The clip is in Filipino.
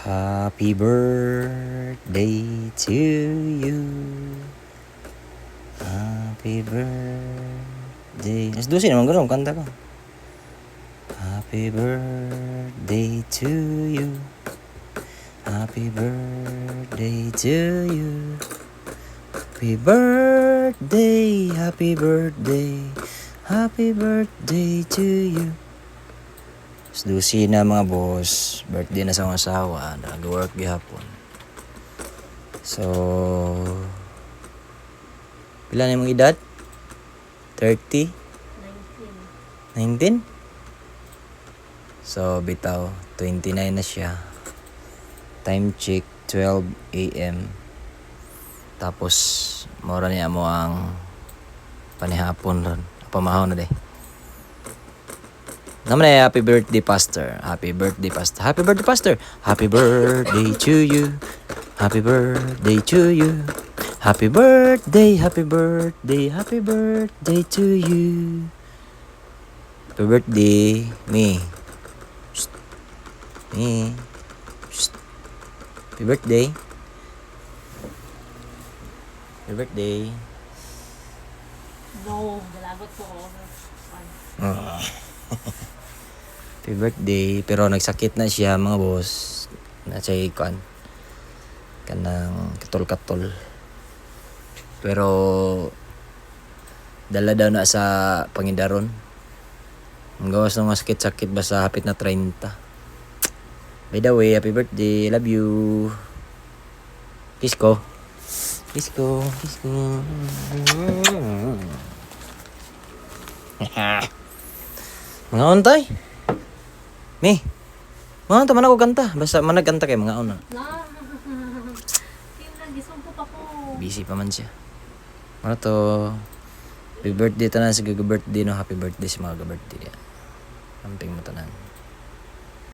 Happy birthday to you. Happy birthday. Mas dosin naman gano'n, kanta ko. Happy birthday to you. Happy birthday to you. Happy birthday, happy birthday, happy birthday to you. Mas dosin na mga boss. Birthday na sa mga asawa. Nag-work gihapon. So, pila na yung edad? 30? 19? So, bitaw, 29 na siya. Time check, 12 a.m. Tapos, mora niya mo ang panihapon ron. Pamahon na day. Naman ay happy birthday, Pastor. Happy birthday, Pastor. Happy birthday, Pastor. Happy birthday to you. Happy birthday to you. Happy birthday, happy birthday, happy birthday to you. Happy birthday, me. Psst. Me. Psst. Happy birthday. Happy birthday. No, galagot po ako. Happy birthday. Pero nagsakit na siya mga boss. Nasa ikon. Kanang katol-katol. Pero dala daw na sa Pangindaron. Ang gawas ng mga sakit-sakit basta hapit na 30. By the way, happy birthday. Love you. Kiss ko. Kiss ko. Kiss ko. Mga untay. Me. Mga unta man ako kanta. Basta man nagkanta kay mga una. Na. Tingnan, gisumpo pa ko. Busy pa man siya. Ano to? Happy birthday tanan sa birthday no. Happy birthday sa mga birthday. Amping mo tanan.